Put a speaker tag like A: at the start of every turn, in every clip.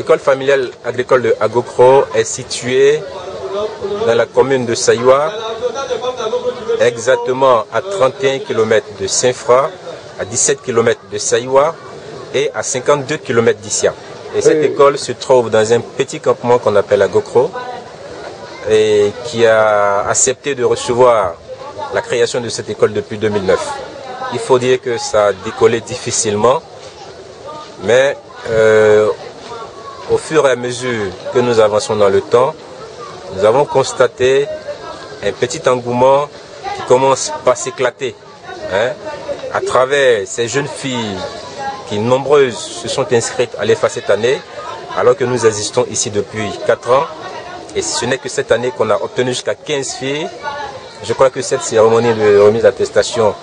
A: L'école familiale agricole de Agokro est située dans la commune de Saïwa, exactement à 31 km de Saint-Fra, à 17 km de Saïwa et à 52 km d'Issia. Et cette école se trouve dans un petit campement qu'on appelle Agokro et qui a accepté de recevoir la création de cette école depuis 2009. Il faut dire que ça a décollé difficilement, mais au fur et à mesure que nous avançons dans le temps, nous avons constaté un petit engouement qui commence par s'éclater à travers ces jeunes filles qui, nombreuses, se sont inscrites à l'EFA cette année, alors que nous existons ici depuis 4 ans. Et ce n'est que cette année qu'on a obtenu jusqu'à 15 filles. Je crois que cette cérémonie de remise d'attestation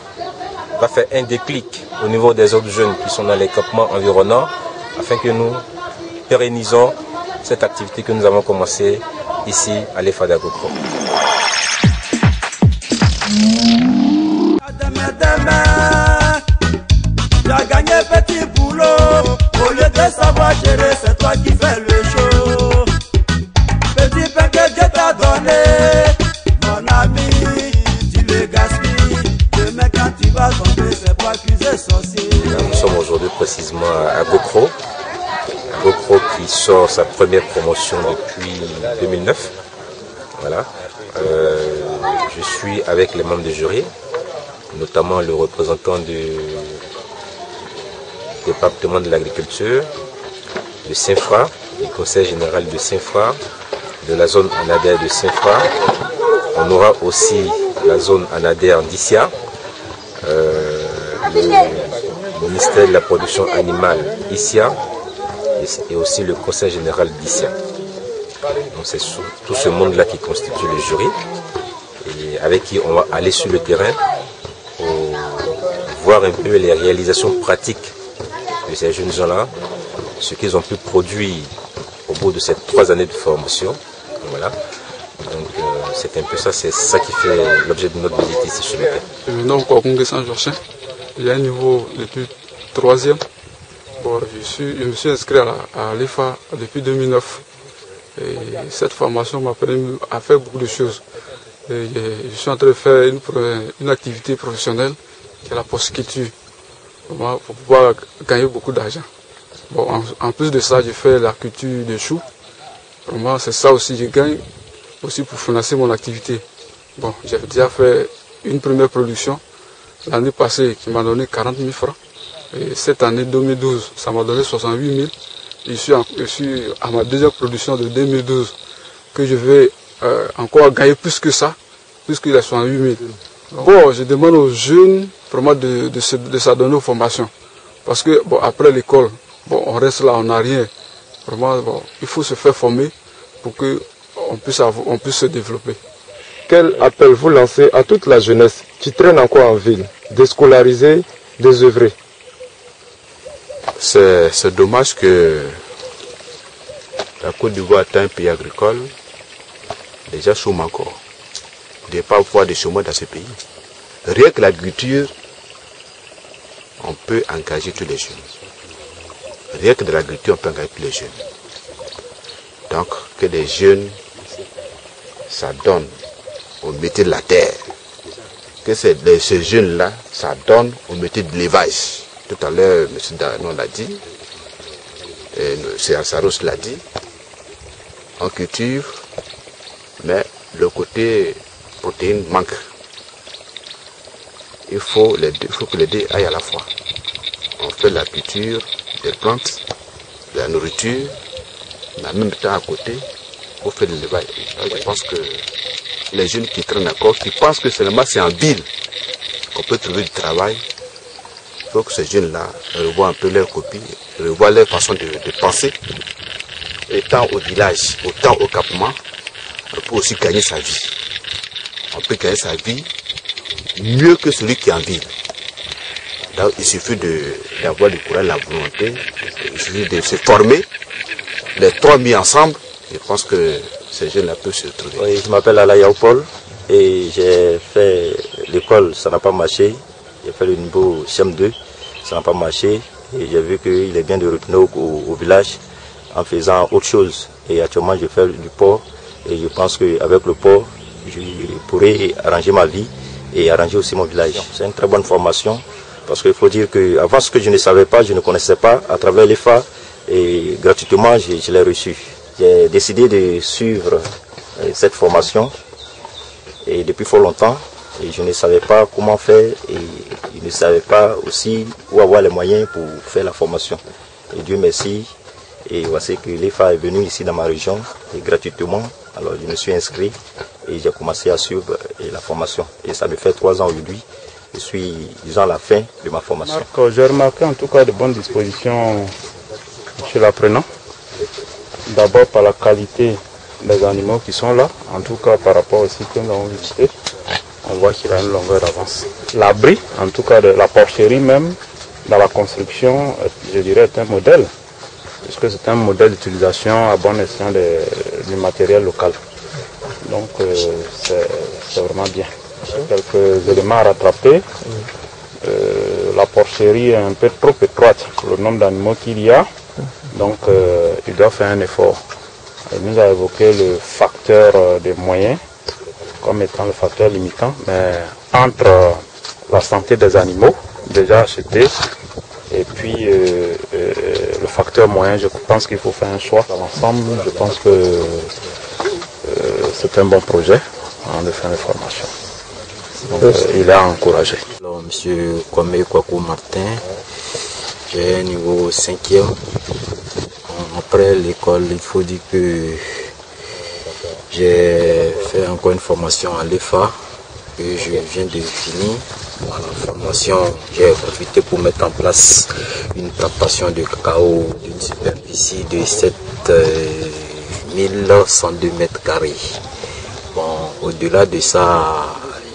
A: va faire un déclic au niveau des autres jeunes qui sont dans les campements environnants, afin que nous pérennisons cette activité que nous avons commencée ici à l'EFA d'Agokro.
B: Tu as gagné petit boulot, au lieu de savoir gérer, c'est toi qui fais le show. Petit pain que Dieu t'a donné, mon ami, tu le gaspilles. Demain quand tu vas tomber, c'est pas accuser sorcier.
A: Nous sommes aujourd'hui précisément à Agokro. Agokro qui sort sa première promotion depuis 2009. Voilà. Je suis avec les membres du jury, notamment le représentant du département de l'agriculture, de Saint-Fra, du conseil général de Saint-Fra, de la zone anadaire de Saint-Fra. On aura aussi la zone anadaire d'Issia, le ministère de la production animale Issia et aussi le conseil général d'Issia. Donc c'est tout ce monde-là qui constitue le jury et avec qui on va aller sur le terrain pour voir un peu les réalisations pratiques de ces jeunes gens-là, ce qu'ils ont pu produire au bout de ces 3 années de formation. Voilà. Donc c'est un peu ça, c'est ça qui fait l'objet de notre visite ici sur le terrain.
C: Je me nomme Kokunge Saint-Georges. J'ai un niveau depuis 3e. Bon, je me suis inscrit à l'EFA depuis 2009. Et cette formation m'a permis à faire beaucoup de choses. Et je suis en train de faire une activité professionnelle qui est la porciculture, pour pouvoir gagner beaucoup d'argent. Bon, en plus de ça, je fais la culture de choux. Pour moi, c'est ça aussi, je gagne aussi pour financer mon activité. Bon, j'ai déjà fait une première production l'année passée qui m'a donné 40 000 francs. Et cette année 2012, ça m'a donné 68 000. Je suis à ma deuxième production de 2012 que je vais encore gagner plus que ça, puisqu'il a 68 000. Bon, je demande aux jeunes vraiment de s'adonner aux formations. Parce que bon, après l'école, bon, on reste là, on n'a rien. Vraiment, bon, il faut se faire former pour qu'on puisse se développer.
D: Quel appel vous lancez à toute la jeunesse qui traîne encore en ville, déscolarisée, désœuvrée?
E: C'est dommage que la Côte d'Ivoire est un pays agricole, déjà chôme encore. Il n'y a pas avoir de chômage dans ce pays. Rien que l'agriculture, on peut engager tous les jeunes. Rien que de l'agriculture, on peut engager tous les jeunes. Donc, que les jeunes s'adonnent au métier de la terre. Que ces jeunes-là s'adonnent au métier de l'élevage. Tout à l'heure, M. Danon l'a dit, et M. Alsaros l'a dit, en culture, mais le côté protéine manque. Il faut que les deux aillent à la fois. On fait la culture des plantes, de la nourriture, mais en même temps à côté, on fait de l'élevage. Je pense que les jeunes qui traînent encore, qui pensent que seulement c'est en ville qu'on peut trouver du travail, il faut que ces jeunes-là revoient un peu leur copie, revoient leur façon de penser, étant au village, autant au campement, on peut aussi gagner sa vie. On peut gagner sa vie mieux que celui qui est en ville. Donc, il suffit d'avoir du courage, la volonté, il suffit de se former, les trois mis ensemble, je pense que ces jeunes-là peuvent se retrouver.
F: Oui, je m'appelle Alaya Paul et j'ai fait l'école, ça n'a pas marché. J'ai fait le niveau CM2, ça n'a pas marché. Et j'ai vu qu'il est bien de retourner au village en faisant autre chose. Et actuellement, je fais du porc et je pense qu'avec le porc, je pourrais arranger ma vie et arranger aussi mon village. C'est une très bonne formation parce qu'il faut dire qu'avant ce que je ne savais pas, je ne connaissais pas, à travers l'EFA et gratuitement, je l'ai reçu. J'ai décidé de suivre cette formation et depuis fort longtemps. Et je ne savais pas comment faire et je ne savais pas aussi où avoir les moyens pour faire la formation. Et Dieu merci. Et voici que l'EFA est venu ici dans ma région et gratuitement. Alors je me suis inscrit et j'ai commencé à suivre la formation. Et ça me fait 3 ans aujourd'hui. Je suis, disons, à la fin de ma formation.
G: J'ai remarqué en tout cas de bonnes dispositions chez l'apprenant. D'abord par la qualité des animaux qui sont là, en tout cas par rapport au site que nous avons visité. On voit qu'il a une longueur d'avance. L'abri, en tout cas de la porcherie même, dans la construction, je dirais, est un modèle, puisque c'est un modèle d'utilisation à bon escient du matériel local. Donc c'est vraiment bien. Quelques éléments à rattraper. La porcherie est un peu trop étroite pour le nombre d'animaux qu'il y a, donc il doit faire un effort. Il nous a évoqué le facteur des moyens comme étant le facteur limitant, mais entre la santé des animaux, déjà achetés, et puis le facteur moyen, je pense qu'il faut faire un choix dans l'ensemble. Je pense que c'est un bon projet de faire une formation. Donc, il a encouragé.
H: Alors, monsieur Kwame Kwaku Martin, j'ai un niveau 5e. Après l'école, il faut dire que j'ai fait encore une formation à l'EFA que je viens de finir. Dans la formation, j'ai profité pour mettre en place une plantation de cacao d'une superficie de 7102 mètres carrés. Bon, au-delà de ça,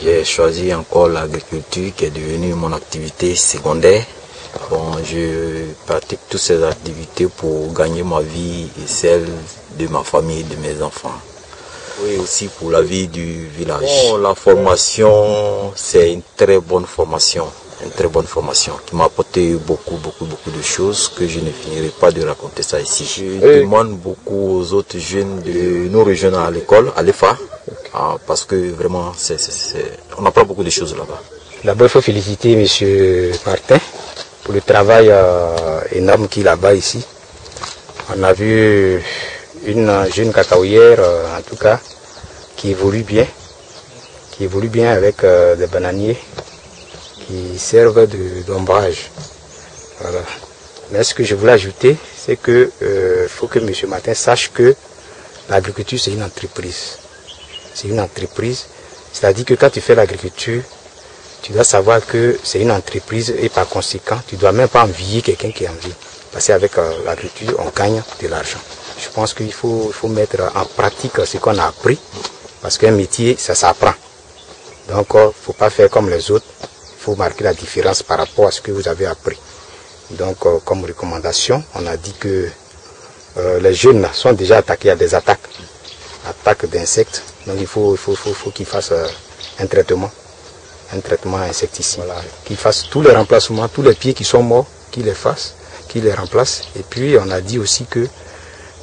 H: j'ai choisi encore l'agriculture qui est devenue mon activité secondaire. Bon, je pratique toutes ces activités pour gagner ma vie et celle de ma famille et de mes enfants. Oui, aussi pour la vie du village. Bon, la formation, c'est une très bonne formation. Une très bonne formation qui m'a apporté beaucoup de choses que je ne finirai pas de raconter ça ici. Je demande beaucoup aux autres jeunes de nous rejoindre à l'école, à l'EFA, parce que vraiment, on apprend beaucoup de choses là-bas.
I: D'abord, il faut féliciter M. Martin pour le travail énorme qu'il a là-bas ici. On a vu une jeune cacaoyère, en tout cas, qui évolue bien avec des bananiers qui servent d'ombrage. Voilà. Mais ce que je voulais ajouter, c'est que faut que M. Martin sache que l'agriculture, c'est une entreprise. C'est une entreprise, c'est-à-dire que quand tu fais l'agriculture, tu dois savoir que c'est une entreprise et par conséquent, tu ne dois même pas envier quelqu'un qui envie. Parce qu'avec l'agriculture, on gagne de l'argent. Je pense qu'il faut mettre en pratique ce qu'on a appris, parce qu'un métier, ça s'apprend. Donc, il ne faut pas faire comme les autres, il faut marquer la différence par rapport à ce que vous avez appris. Donc, comme recommandation, on a dit que les jeunes sont déjà attaqués à des attaques d'insectes. Donc, il faut qu'ils fassent un traitement insecticide. Voilà. Qu'ils fassent tous les remplacements, tous les pieds qui sont morts, qu'ils les fassent, qu'ils les remplacent. Et puis, on a dit aussi que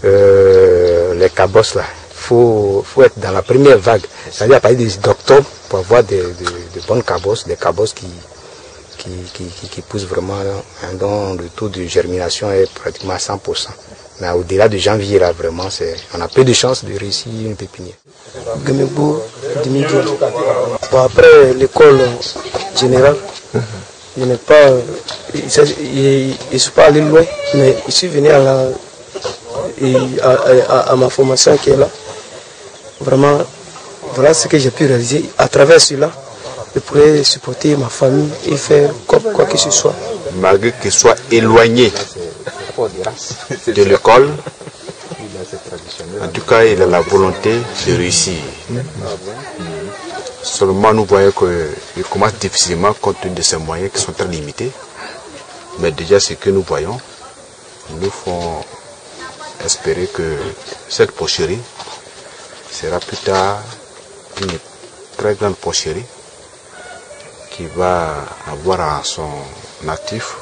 I: les cabosses là, faut être dans la première vague, c'est-à-dire à partir d'octobre pour avoir de bonnes cabosses, des cabosses qui poussent vraiment, dont le taux de germination est pratiquement à 100%. Mais au-delà de janvier là, vraiment, on a peu de chances de réussir une pépinière.
J: Gamebo, 2010. Bon, après l'école générale, je n'ai pas, je suis pas allé loin, mais je suis venu à ma formation qui est là. Vraiment, voilà ce que j'ai pu réaliser. À travers cela, je pourrais supporter ma famille et faire quoi que ce soit.
E: Malgré qu'il soit éloigné de l'école, en tout cas, il a la volonté de réussir. Seulement, nous voyons qu'il commence difficilement compte tenu de ses moyens qui sont très limités. Mais déjà, ce que nous voyons nous font espérer que cette porcherie sera plus tard une très grande porcherie qui va avoir en son actif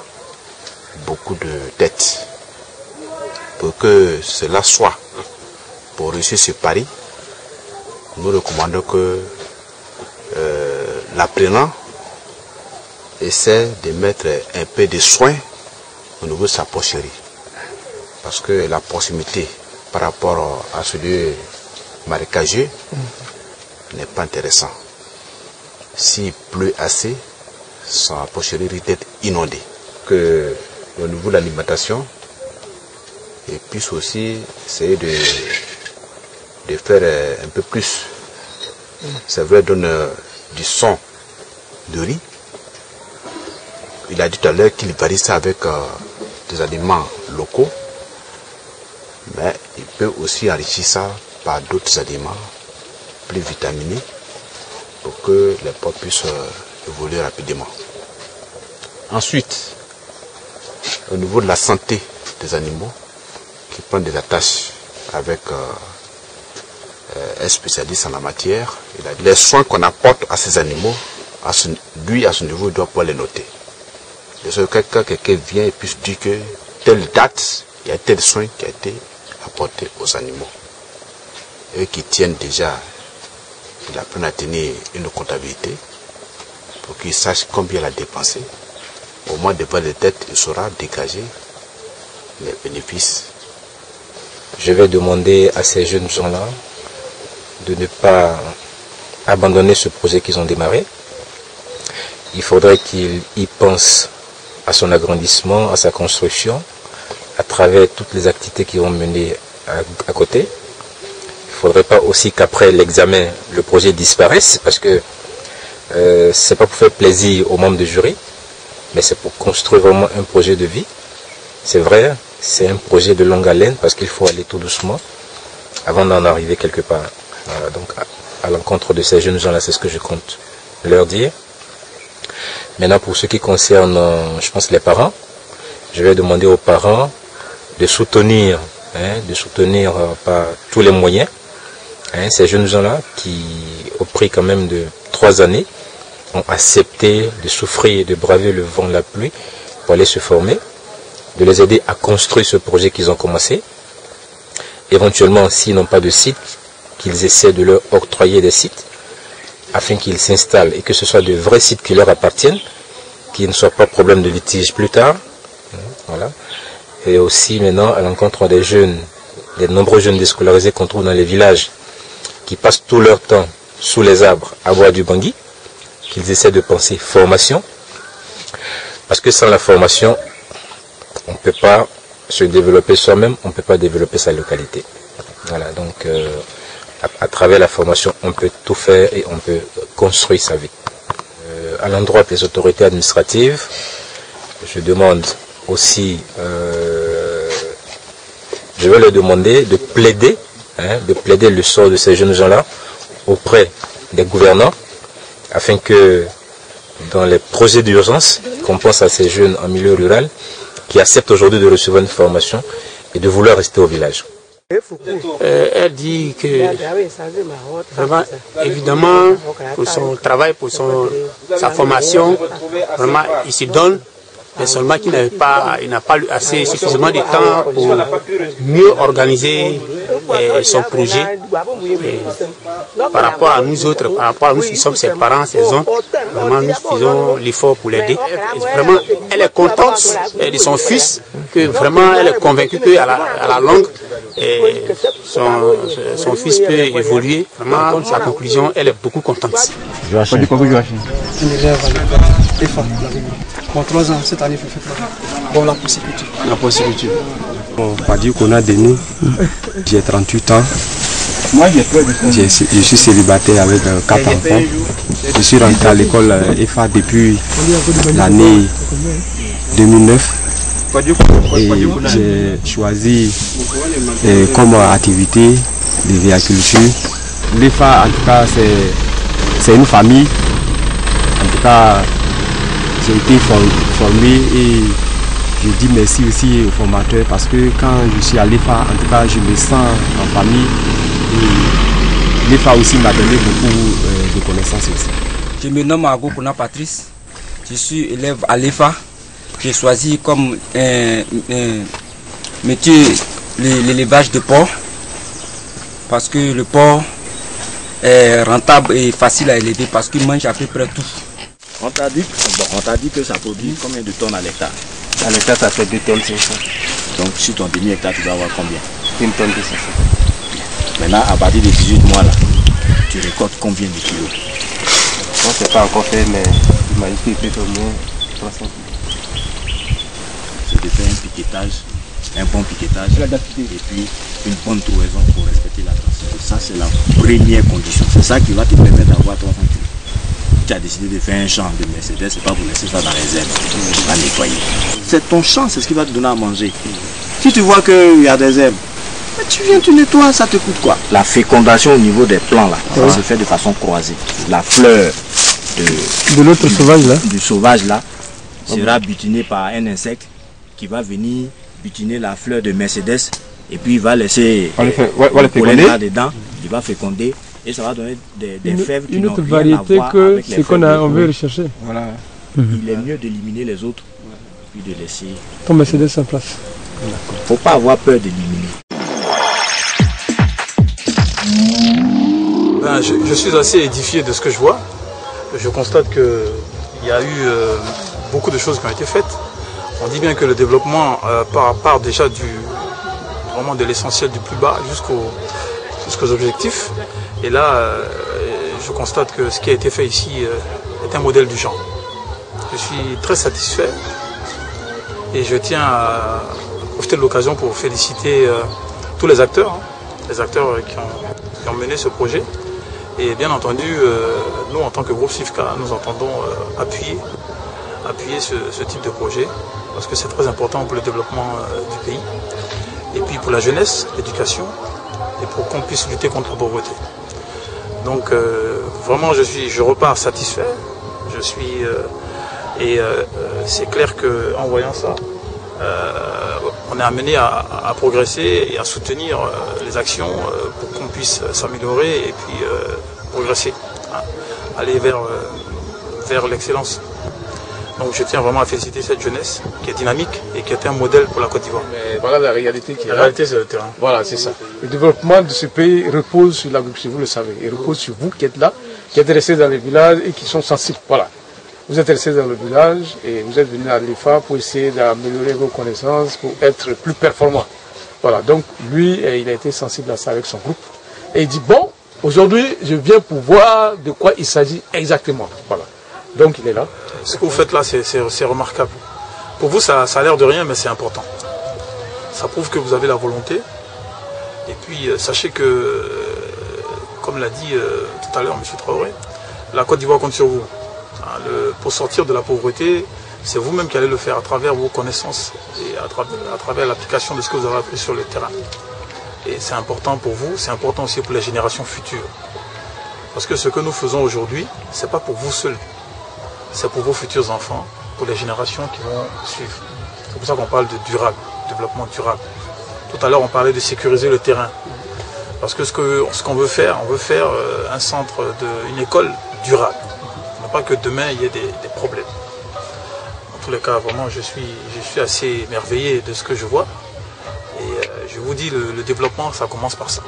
E: beaucoup de dettes. pour que cela soit pour réussir ce pari, nous recommandons que l'apprenant essaie de mettre un peu de soin au niveau de sa porcherie. Parce que la proximité par rapport à ce lieu marécageux n'est pas intéressant. S'il pleut assez, sa porcherie risque d'être inondée. Que au niveau de l'alimentation, et puisse aussi essayer de faire un peu plus. C'est vrai, donne du son de riz. Il a dit tout à l'heure qu'il varie ça avec des aliments locaux, mais il peut aussi enrichir ça par d'autres aliments plus vitaminés pour que les porcs puissent évoluer rapidement. Ensuite, au niveau de la santé des animaux, qui prennent des attaches avec un spécialiste en la matière, il a dit, les soins qu'on apporte à ces animaux, lui à son niveau, il doit pouvoir les noter. Quelqu'un vient et puisse dire que telle date, il y a tel soin qui a été apporté aux animaux. Et qui tiennent déjà, il apprend à tenir une comptabilité pour qu'il sache combien il a dépensé. Au moins, devant les têtes, il saura dégager les bénéfices.
A: Je vais demander à ces jeunes gens-là de ne pas abandonner ce projet qu'ils ont démarré. Il faudrait qu'ils y pensent à son agrandissement, à sa construction, à travers toutes les activités qu'ils vont mener à côté. Il ne faudrait pas aussi qu'après l'examen, le projet disparaisse, parce que ce n'est pas pour faire plaisir aux membres du jury, mais c'est pour construire vraiment un projet de vie. C'est vrai, c'est un projet de longue haleine, parce qu'il faut aller tout doucement avant d'en arriver quelque part. Voilà, donc à l'encontre de ces jeunes gens-là, c'est ce que je compte leur dire. Maintenant, pour ce qui concerne, je pense, les parents, je vais demander aux parents de soutenir par tous les moyens ces jeunes gens-là qui, au prix quand même de 3 années, ont accepté de souffrir et de braver le vent, la pluie, pour aller se former, de les aider à construire ce projet qu'ils ont commencé. Éventuellement, s'ils n'ont pas de site, qu'ils essaient de leur octroyer des sites, afin qu'ils s'installent et que ce soit de vrais sites qui leur appartiennent, qui ne soient pas problème de litige plus tard. Voilà. Et aussi maintenant à l'encontre des jeunes, des nombreux jeunes déscolarisés qu'on trouve dans les villages, qui passent tout leur temps sous les arbres à boire du bangui, qu'ils essaient de penser formation, parce que sans la formation, on ne peut pas se développer soi-même, on ne peut pas développer sa localité. Voilà, donc à travers la formation, on peut tout faire et on peut construire sa vie. À l'endroit des autorités administratives, je demande aussi, je vais leur demander de plaider le sort de ces jeunes gens-là auprès des gouvernants, afin que dans les projets d'urgence, qu'on pense à ces jeunes en milieu rural qui acceptent aujourd'hui de recevoir une formation et de vouloir rester au village.
K: Elle dit que vraiment, évidemment, pour son travail, pour sa formation, vraiment, il se donne, mais seulement qu'il n'a pas eu suffisamment de temps pour mieux organiser son projet. Par rapport à nous autres, par rapport à nous qui sommes ses parents, ses oncles, vraiment nous faisons l'effort pour l'aider. Vraiment, elle est contente de son fils, que vraiment elle est convaincue qu'à la longue, son fils peut évoluer. Vraiment, sa conclusion, elle est beaucoup contente.
J: Bon, 3 ans, cette année, vous faites bon, la possibilité.
L: La possibilité. On va dire qu'on a donné. J'ai 38 ans. Je suis célibataire avec 4 enfants. Je suis rentré à l'école EFA depuis l'année 2009. Et j'ai choisi comme activité de véhiculture. L'EFA, en tout cas, c'est une famille. En tout cas, j'ai été formé et je dis merci aussi aux formateurs parce que quand je suis à l'EFA, en tout cas, je me sens en famille et l'EFA aussi m'a donné beaucoup de connaissances aussi.
M: Je me nomme Agopona Patrice, je suis élève à l'EFA. J'ai choisi comme métier l'élevage de porc, parce que le porc est rentable et facile à élever parce qu'il mange à peu près tout.
N: On t'a dit que ça produit combien de tonnes à l'hectare?
L: À l'hectare, ça fait 2 tonnes 500.
N: Donc sur ton demi-hectare, tu dois avoir combien?
L: 1 tonne 200.
N: Maintenant, à partir de 18 mois, là, tu récoltes combien de kilos?
L: On ne sait pas encore faire, mais l'humanité peut au moins 300 kilos.
N: C'est de faire un piquetage, un bon piquetage, et puis une bonne trouaison pour respecter la densité. Ça, c'est la première condition. C'est ça qui va te permettre d'avoir 300 kilos. Tu as décidé de faire un champ de Mercedes, c'est pas pour laisser ça dans les herbes, à nettoyer. C'est ton champ, c'est ce qui va te donner à manger. Si tu vois qu'il y a des herbes, mais tu viens, tu nettoies, ça te coûte quoi? La fécondation au niveau des plants là, ça se fait de façon croisée. La fleur de l'autre sauvage là, du sauvage là, sera butinée par un insecte qui va venir butiner la fleur de Mercedes et puis il va laisser le pollen là-dedans, il va féconder. Et ça va donner des fèves qui
O: une
N: n'ont
O: autre
N: rien
O: variété
N: à voir
O: que
N: avec les
O: ce qu'on
N: fèves
O: veut rechercher.
N: Voilà. Il est mieux d'éliminer les autres puis de laisser
O: ton Mercedes en place.
N: Il ne faut pas avoir peur d'éliminer.
C: Ben, je suis assez édifié de ce que je vois. Je constate qu'il y a eu beaucoup de choses qui ont été faites. On dit bien que le développement part déjà vraiment de l'essentiel du plus bas jusqu'aux objectifs. Et là, je constate que ce qui a été fait ici est un modèle du genre. Je suis très satisfait et je tiens à profiter de l'occasion pour féliciter tous les acteurs qui ont mené ce projet. Et bien entendu, nous en tant que groupe SIFCA, nous entendons appuyer ce type de projet parce que c'est très important pour le développement du pays et puis pour la jeunesse, l'éducation et pour qu'on puisse lutter contre la pauvreté. Donc vraiment je repars satisfait, c'est clair qu'en voyant ça, on est amené à progresser et à soutenir les actions pour qu'on puisse s'améliorer et puis progresser, hein, aller vers l'excellence. Donc je tiens vraiment à féliciter cette jeunesse qui est dynamique et qui est un modèle pour la Côte d'Ivoire.
O: Mais voilà la réalité qui est là.
C: La réalité c'est le terrain.
O: Voilà, c'est ça. Le développement de ce pays repose sur l'agriculture, vous le savez. Il repose sur vous qui êtes là, qui êtes restés dans les villages et qui sont sensibles. Voilà. Vous êtes restés dans le village et vous êtes venus à l'IFA pour essayer d'améliorer vos connaissances, pour être plus performant. Voilà, donc lui, il a été sensible à ça avec son groupe. Et il dit, bon, aujourd'hui, je viens pour voir de quoi il s'agit exactement. Voilà. Donc il est là.
C: Ce que vous faites là, c'est remarquable. Pour vous, ça a l'air de rien, mais c'est important. Ça prouve que vous avez la volonté. Et puis, sachez que, comme l'a dit tout à l'heure M. Traoré, la Côte d'Ivoire compte sur vous. Pour sortir de la pauvreté, c'est vous-même qui allez le faire à travers vos connaissances et à travers l'application de ce que vous avez appris sur le terrain. Et c'est important pour vous, c'est important aussi pour les générations futures. Parce que ce que nous faisons aujourd'hui, ce n'est pas pour vous seuls. C'est pour vos futurs enfants, pour les générations qui vont suivre. C'est pour ça qu'on parle de durable, développement durable. Tout à l'heure, on parlait de sécuriser le terrain. Parce que ce qu'on veut faire, on veut faire un centre, une école durable. Non pas que demain, il y ait des problèmes. En tous les cas, vraiment, je suis assez émerveillé de ce que je vois. Et je vous dis, le développement, ça commence par ça.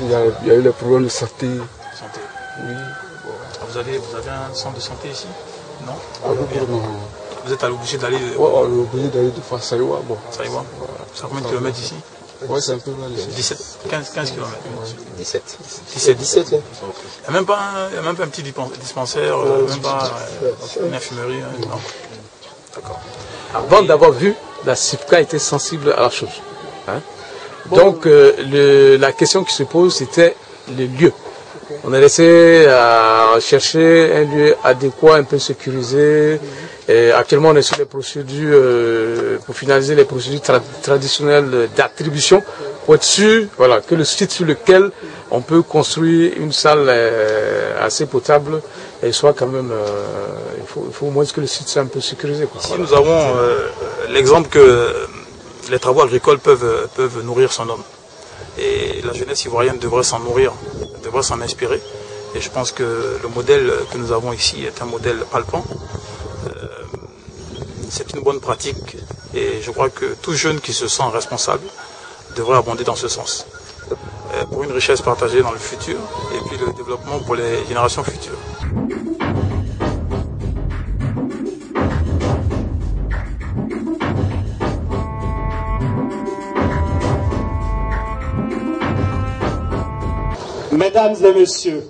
O: Il y a eu les problèmes de santé. Oui.
C: Vous avez un centre de santé ici? Non?
O: Non.
C: Vous êtes obligé d'aller...
O: Oui, on est obligé d'aller de faire Saïwa. Bon.
C: Saïwa? C'est à combien de kilomètres d'ici?
O: Oui, c'est un peu mal.
C: 15 km.
F: 17.
C: Il n'y a même pas un petit dispensaire, même pas une infirmerie? Non. D'accord.
O: Avant d'avoir vu, la SIFCA était sensible à la chose. Hein? Donc, la question qui se pose, c'était le lieu. On a laissé à chercher un lieu adéquat, un peu sécurisé. Et actuellement, on est sur les procédures, pour finaliser les procédures traditionnelles d'attribution, pour être sûr que le site sur lequel on peut construire une salle assez potable soit quand même... il faut au moins que le site soit un peu sécurisé.
C: Ici, nous avons l'exemple que les travaux agricoles peuvent nourrir son homme. Et la jeunesse ivoirienne devrait s'en nourrir, devrait s'en inspirer. Et je pense que le modèle que nous avons ici est un modèle palpant.
P: c'est une bonne pratique et je crois que tout jeune qui se sent responsable devrait abonder dans ce sens. Pour une richesse partagée dans le futur et puis le développement pour les générations futures.
Q: Mesdames et messieurs,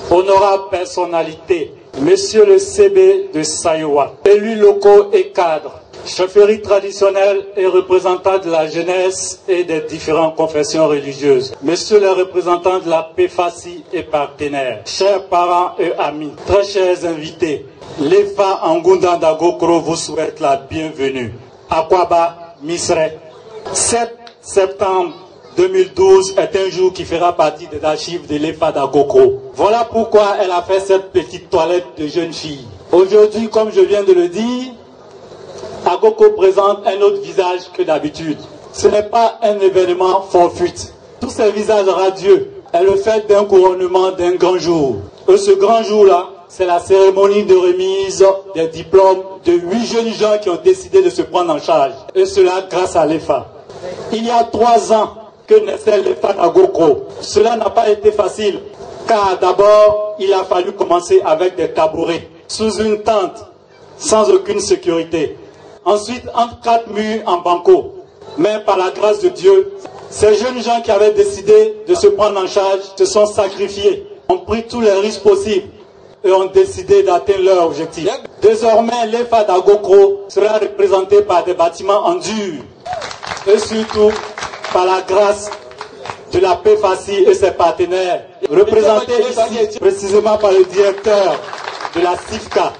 Q: honorables personnalités, Monsieur le CB de Saïwa, élus locaux et cadres, chefferie traditionnelle et représentants de la jeunesse et des différentes confessions religieuses, Messieurs les représentants de la PFACI et partenaires, chers parents et amis, très chers invités, l'EFA Ngunda Dagokro vous souhaite la bienvenue. Akwaba Misre, 7 septembre 2012 est un jour qui fera partie des archives de l'EFA d'Agokro. Voilà pourquoi elle a fait cette petite toilette de jeune fille. Aujourd'hui, comme je viens de le dire, Agokro présente un autre visage que d'habitude. Ce n'est pas un événement fortuit. Tous ces visages radieux est le fait d'un couronnement d'un grand jour. Et ce grand jour-là, c'est la cérémonie de remise des diplômes de 8 jeunes gens qui ont décidé de se prendre en charge. Et cela grâce à l'EFA. Il y a 3 ans que naissait l'EFA d'Agokro. Cela n'a pas été facile, car d'abord, il a fallu commencer avec des tabourets, sous une tente, sans aucune sécurité. Ensuite, entre 4 murs en banco. Mais par la grâce de Dieu, ces jeunes gens qui avaient décidé de se prendre en charge se sont sacrifiés, ont pris tous les risques possibles et ont décidé d'atteindre leur objectif. Désormais, l'EFA d'Agokro sera représenté par des bâtiments en dur et surtout par la grâce de la PFACI et ses partenaires, représentés ici précisément par le directeur de la CIFCA.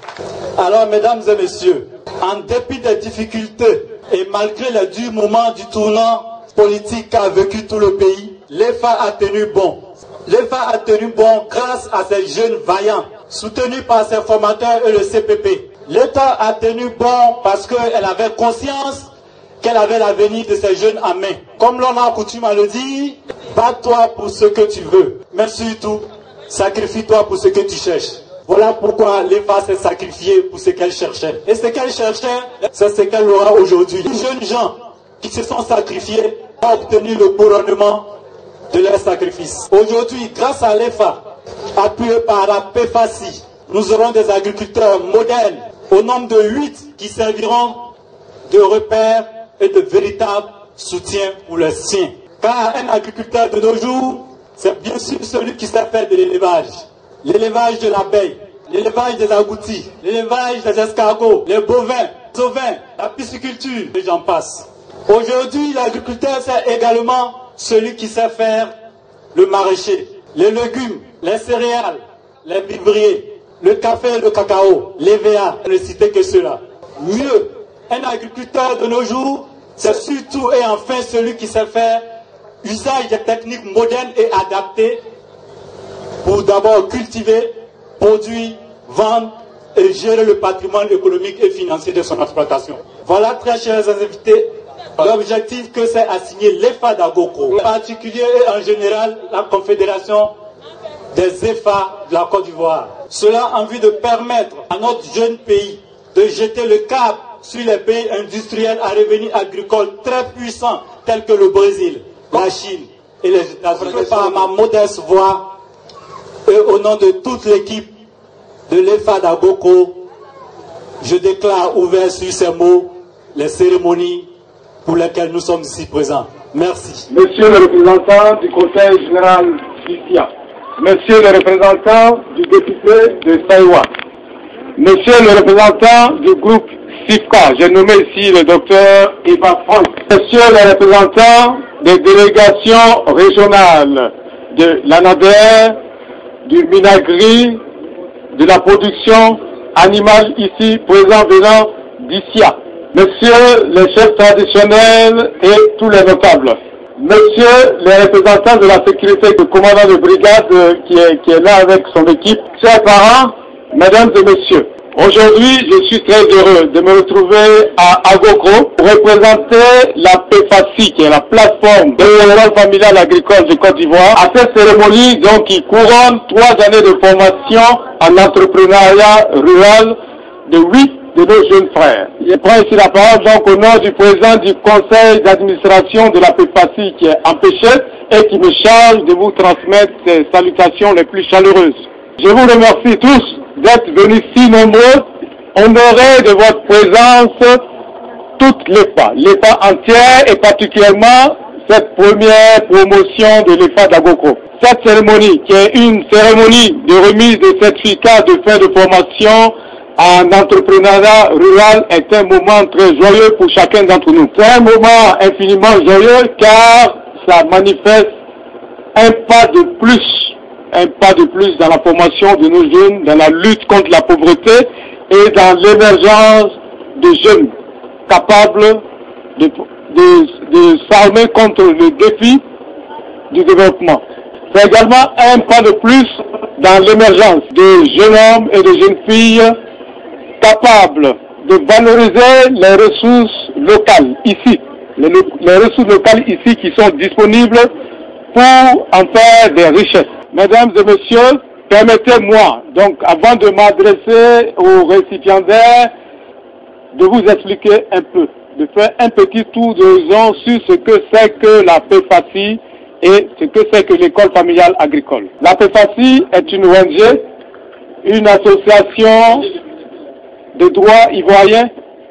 Q: Alors, mesdames et messieurs, en dépit des difficultés et malgré les durs moments du tournant politique qu'a vécu tout le pays, l'EFA a tenu bon. L'EFA a tenu bon grâce à ces jeunes vaillants, soutenus par ses formateurs et le CPP. L'État a tenu bon parce qu'elle avait conscience qu'elle avait l'avenir de ces jeunes en main. Comme l'on a coutume à le dire, bats-toi pour ce que tu veux, mais surtout, sacrifie-toi pour ce que tu cherches. Voilà pourquoi l'EFA s'est sacrifiée pour ce qu'elle cherchait. Et ce qu'elle cherchait, c'est ce qu'elle aura aujourd'hui. Les jeunes gens qui se sont sacrifiés ont obtenu le couronnement de leur sacrifice. Aujourd'hui, grâce à l'EFA, appuyé par la PFACI, nous aurons des agriculteurs modernes, au nombre de 8 qui serviront de repères et de véritables soutiens pour les siens. Car un agriculteur de nos jours, c'est bien sûr celui qui sait faire de l'élevage. L'élevage de l'abeille, l'élevage des agoutis, l'élevage des escargots, les bovins, les ovins, la pisciculture, et j'en passe. Aujourd'hui, l'agriculteur, c'est également celui qui sait faire le maraîcher, les légumes, les céréales, les vivriers, le café et le cacao, l'EVA, ne citer que cela. Mieux, un agriculteur de nos jours, c'est surtout et enfin celui qui sait faire usage des techniques modernes et adaptées pour d'abord cultiver, produire, vendre et gérer le patrimoine économique et financier de son exploitation. Voilà, très chers invités, l'objectif que s'est assigné l'EFA d'Agokro, en particulier et en général la Confédération des EFA de la Côte d'Ivoire. Cela en vue de permettre à notre jeune pays de jeter le cap sur les pays industriels à revenus agricoles très puissants tels que le Brésil, la Chine et les États-Unis. Par ma modeste voix et au nom de toute l'équipe de l'EFA d'Agokro, je déclare ouvert sur ces mots les cérémonies pour lesquelles nous sommes ici présents. Merci.
R: Monsieur le représentant du Conseil général d'ICIA, Monsieur le représentant du député de Saïwa, Monsieur le représentant du groupe CIFCA, j'ai nommé ici le docteur Eva Franck, Monsieur le représentant des délégations régionales de l'ANADER, du Minagri, de la production animale ici présent venant d'ICIA, Messieurs les chefs traditionnels et tous les notables, Messieurs les représentants de la sécurité, le commandant de brigade qui est là avec son équipe, chers parents, mesdames et messieurs, aujourd'hui je suis très heureux de me retrouver à Agokro pour représenter la PFACI, qui est la plateforme de développement familial agricole de Côte d'Ivoire, à cette cérémonie donc qui couronne 3 années de formation en entrepreneuriat rural de 8 de nos jeunes frères. Je prends ici la parole donc au nom du président du conseil d'administration de la PEPACI qui est empêché et qui me charge de vous transmettre ses salutations les plus chaleureuses. Je vous remercie tous d'être venus si nombreux, honorés de votre présence, toute l'EFA entière et particulièrement cette première promotion de l'EFA d'Agoko. Cette cérémonie, qui est une cérémonie de remise de certificats de fin de formation en entrepreneuriat rural, est un moment très joyeux pour chacun d'entre nous. C'est un moment infiniment joyeux car ça manifeste un pas de plus dans la formation de nos jeunes, dans la lutte contre la pauvreté et dans l'émergence de jeunes capables de s'armer contre le défi du développement. C'est également un pas de plus dans l'émergence de jeunes hommes et de jeunes filles capables de valoriser les ressources locales ici, les ressources locales ici qui sont disponibles pour en faire des richesses. Mesdames et messieurs, permettez-moi donc avant de m'adresser aux récipiendaires de vous expliquer un peu, de faire un petit tour d'horizon sur ce que c'est que la PEPACI et ce que c'est que l'école familiale agricole. La PEPACI est une ONG, une association de droit ivoirien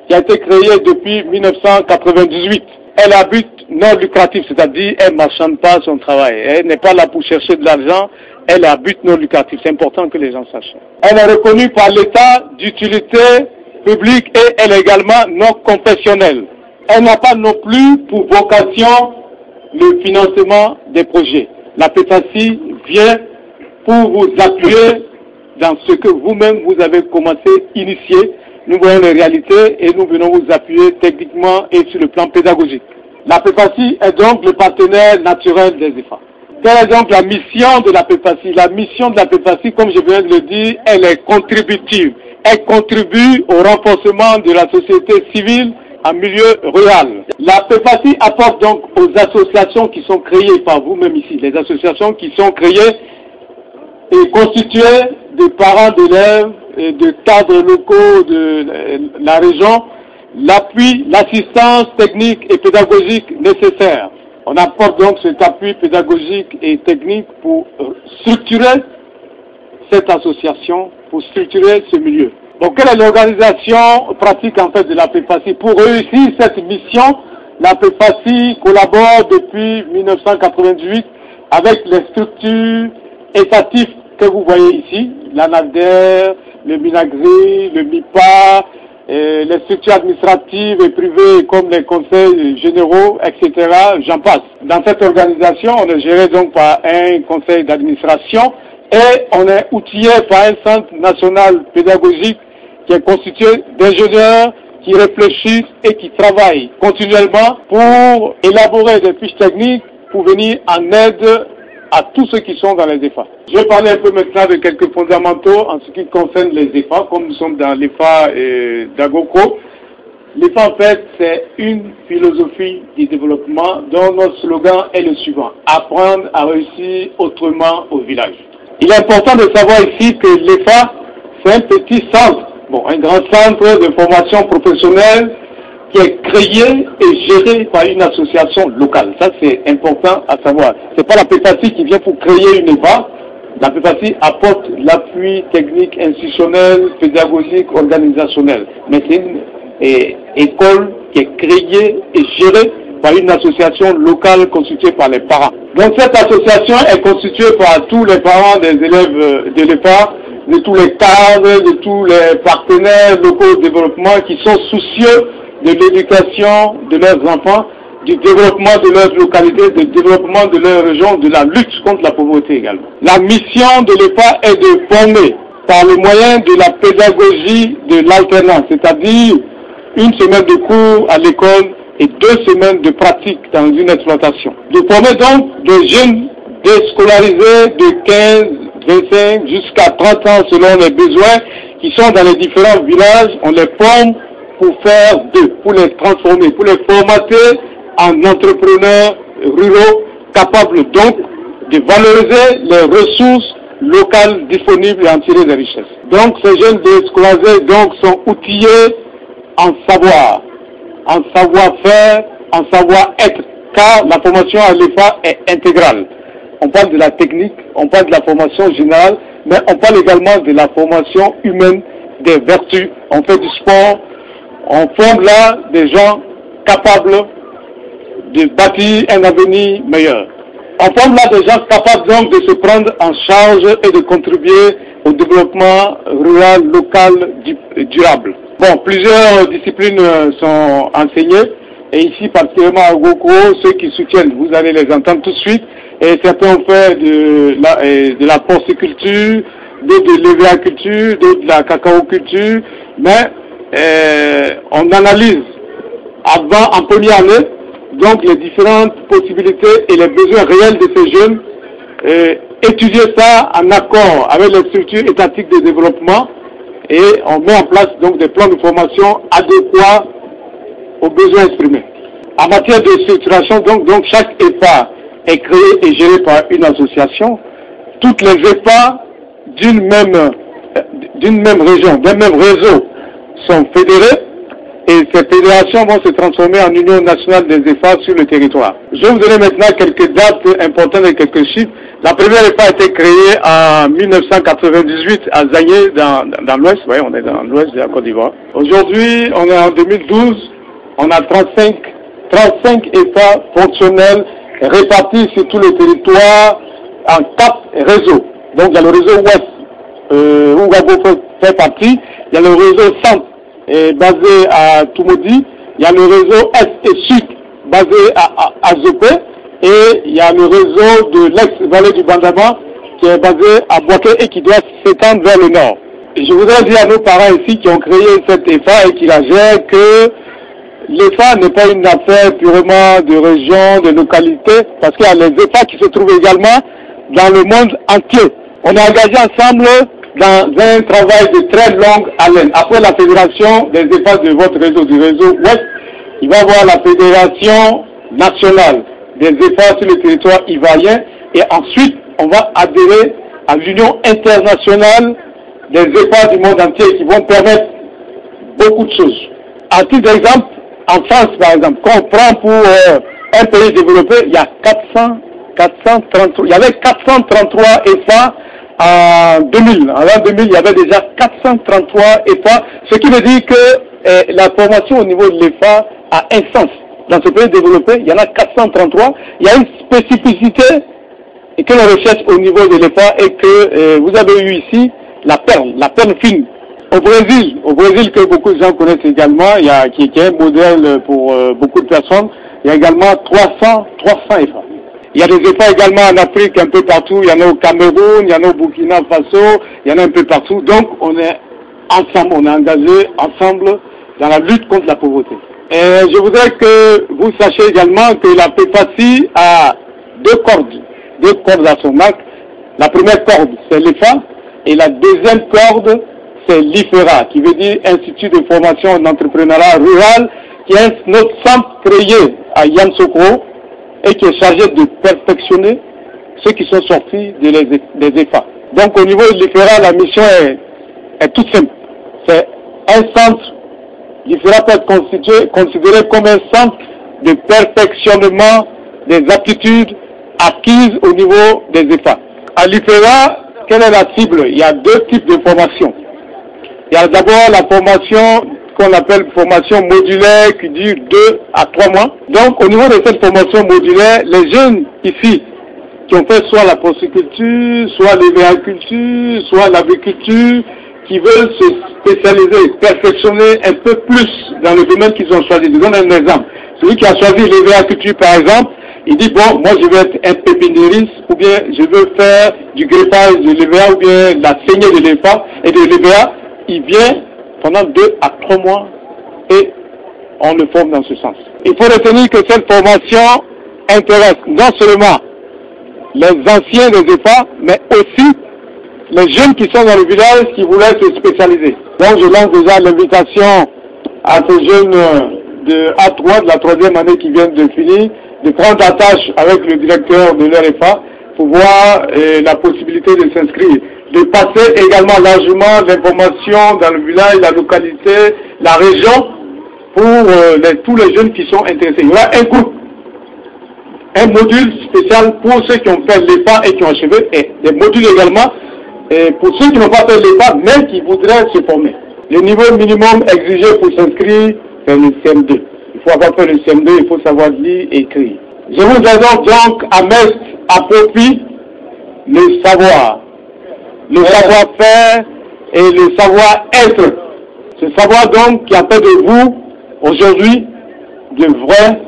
R: qui a été créée depuis 1998. Elle a but non lucratif, c'est-à-dire elle ne marchande pas son travail. Elle n'est pas là pour chercher de l'argent, elle a but non lucratif. C'est important que les gens sachent. Elle est reconnue par l'État d'utilité publique et elle est également non confessionnelle. Elle n'a pas non plus pour vocation le financement des projets. La PEPACI vient pour vous appuyer dans ce que vous-même vous avez commencé à initier. Nous voyons les réalités et nous venons vous appuyer techniquement et sur le plan pédagogique. La PEPACI est donc le partenaire naturel des EFA. Quelle est donc la mission de la PEPACI? La mission de la PEPACI, comme je viens de le dire, elle est contributive. Elle contribue au renforcement de la société civile en milieu rural. La PEPACI apporte donc aux associations qui sont créées par vous-même ici, les associations qui sont créées et constituées de parents d'élèves et de cadres locaux de la région, l'appui, l'assistance technique et pédagogique nécessaire. On apporte donc cet appui pédagogique et technique pour structurer cette association, pour structurer ce milieu. Donc quelle est l'organisation pratique en fait de la PEPACI? Pour réussir cette mission, la PEPACI collabore depuis 1998 avec les structures étatives que vous voyez ici, l'ANADER, le MINAGRI, le MIPA, les structures administratives et privées comme les conseils généraux, etc. J'en passe. Dans cette organisation, on est géré donc par un conseil d'administration et on est outillé par un centre national pédagogique qui est constitué d'ingénieurs qui réfléchissent et qui travaillent continuellement pour élaborer des fiches techniques pour venir en aide à tous ceux qui sont dans les EFA. Je vais parler un peu maintenant de quelques fondamentaux en ce qui concerne les EFA, comme nous sommes dans l'EFA d'Agoko. L'EFA, en fait, c'est une philosophie du développement dont notre slogan est le suivant: apprendre à réussir autrement au village. Il est important de savoir ici que l'EFA, c'est un petit centre, un grand centre de formation professionnelle qui est créé et géré par une association locale. Ça, c'est important à savoir. C'est pas la PEPACI qui vient pour créer une EFA. La PEPACI apporte l'appui technique, institutionnel, pédagogique, organisationnel. Mais c'est une école qui est créée et gérée par une association locale constituée par les parents. Donc cette association est constituée par tous les parents des élèves de l'EFA, de tous les cadres, de tous les partenaires locaux de développement qui sont soucieux de l'éducation de leurs enfants, du développement de leurs localités, du développement de leur région, de la lutte contre la pauvreté également. La mission de l'EFA est de former par le moyen de la pédagogie de l'alternance, c'est-à-dire une semaine de cours à l'école et 2 semaines de pratique dans une exploitation. De former donc des jeunes déscolarisés de 15, 25 jusqu'à 30 ans selon les besoins qui sont dans les différents villages. On les forme pour faire d'eux, pour les transformer, pour les formater en entrepreneurs ruraux capables donc de valoriser les ressources locale disponible et en tirer des richesses. Donc ces jeunes déscolarisés donc, sont outillés en savoir-faire, en savoir-être, car la formation à l'EFA est intégrale. On parle de la technique, on parle de la formation générale, mais on parle également de la formation humaine, des vertus. On fait du sport, on forme là des gens capables de bâtir un avenir meilleur. On forme là des gens capables donc de se prendre en charge et de contribuer au développement rural, local, durable. Bon, plusieurs disciplines sont enseignées, et ici particulièrement à Goko, ceux qui soutiennent, vous allez les entendre tout de suite, et certains ont fait de la porciculture, d'autres de l'hévéaculture, d'autres de la cacaoculture, mais on analyse avant, en première année, donc les différentes possibilités et les besoins réels de ces jeunes, étudier ça en accord avec les structures étatiques de développement, et on met en place donc des plans de formation adéquats aux besoins exprimés. En matière de structuration, donc chaque EPA est créé et géré par une association. Toutes les EPA d'une même région, d'un même réseau sont fédérées, et ces fédérations vont se transformer en Union nationale des EPA sur le territoire. Je vais vous donner maintenant quelques dates importantes et quelques chiffres. La première EPA a été créée en 1998 à Zagné, dans l'ouest. Oui, on est dans l'ouest de la Côte d'Ivoire. Aujourd'hui, on est en 2012. On a 35 EPA fonctionnels répartis sur tout le territoire en 4 réseaux. Donc il y a le réseau ouest, où Gabo fait partie. Il y a le réseau centre, basé à Toumoudi. Il y a le réseau est et sud, basé à Zopé. Et il y a le réseau de l'ex-vallée du Bandama, qui est basé à Boaké et qui doit s'étendre vers le nord. Et je voudrais dire à nos parents ici qui ont créé cette EPA et qui la gèrent que l'EPA n'est pas une affaire purement de région, de localité, parce qu'il y a les EPA qui se trouvent également dans le monde entier. On est engagé ensemble dans un travail de très longue haleine. Après la fédération des EPA de votre réseau, du réseau ouest, il va y avoir la fédération nationale des EPA sur le territoire ivoirien, et ensuite on va adhérer à l'Union internationale des EPA du monde entier qui vont permettre beaucoup de choses. À titre d'exemple, en France par exemple, quand on prend pour un pays développé, il y a 433, il y avait 433 EPA en 2000. En l'an 2000, il y avait déjà 433 EPA, ce qui veut dire que la formation au niveau de l'EPA a un sens. Dans ce pays développé, il y en a 433. Il y a une spécificité et que l'on recherche au niveau de l'EPA et que vous avez eu ici la perle fine. Au Brésil que beaucoup de gens connaissent également, qui est un modèle pour beaucoup de personnes, il y a également 300 EPA. Il y a des EPA également en Afrique un peu partout, il y en a au Cameroun, il y en a au Burkina Faso, il y en a un peu partout. Donc on est ensemble, on est engagés ensemble dans la lutte contre la pauvreté. Et je voudrais que vous sachiez également que la PEPACI a deux cordes à son arc. La première corde, c'est l'EPA, et la deuxième corde, c'est l'IFERA, qui veut dire Institut de formation en entrepreneuriat rural, qui est notre centre créé à Yamoussoukro et qui est chargé de perfectionner ceux qui sont sortis des EPA. Donc au niveau de l'IFERA, la mission est toute simple. C'est un centre. L'IFERA peut être considéré comme un centre de perfectionnement des aptitudes acquises au niveau des EPA. À l'IFERA, quelle est la cible? Il y a deux types de formations. Il y a d'abord la formation qu'on appelle formation modulaire qui dure 2 à 3 mois. Donc au niveau de cette formation modulaire, les jeunes ici qui ont fait soit la porciculture, soit l'hévéaculture, soit l'agriculture, qui veulent se spécialiser, perfectionner un peu plus dans le domaine qu'ils ont choisi. Je donne un exemple. Celui qui a choisi l'hévéaculture par exemple, il dit bon, moi je veux être un pépiniériste, ou bien je veux faire du greffage de l'hévéa, ou bien la saignée de l'hévéa et de l'hévéa. Il vient pendant 2 à 3 mois et on le forme dans ce sens. Il faut retenir que cette formation intéresse non seulement les anciens des EPA, mais aussi les jeunes qui sont dans le village qui voulaient se spécialiser. Donc je lance déjà l'invitation à ces jeunes de A3, de la 3e année qui viennent de finir, de prendre attache avec le directeur de l'EPA. pour voir la possibilité de s'inscrire, de passer également largement l'information dans le village, la localité, la région, pour tous les jeunes qui sont intéressés. Il y aura un groupe, un module spécial pour ceux qui ont fait l'EPA et qui ont achevé, et des modules également pour ceux qui n'ont pas fait l'EPA, mais qui voudraient se former. Le niveau minimum exigé pour s'inscrire, c'est le CM2. Il faut avoir fait le CM2, il faut savoir lire et écrire. Je vous exhorte donc à mettre à profit le savoir, le savoir-faire et le savoir-être. Ce savoir donc qui a fait de vous, aujourd'hui, de vrais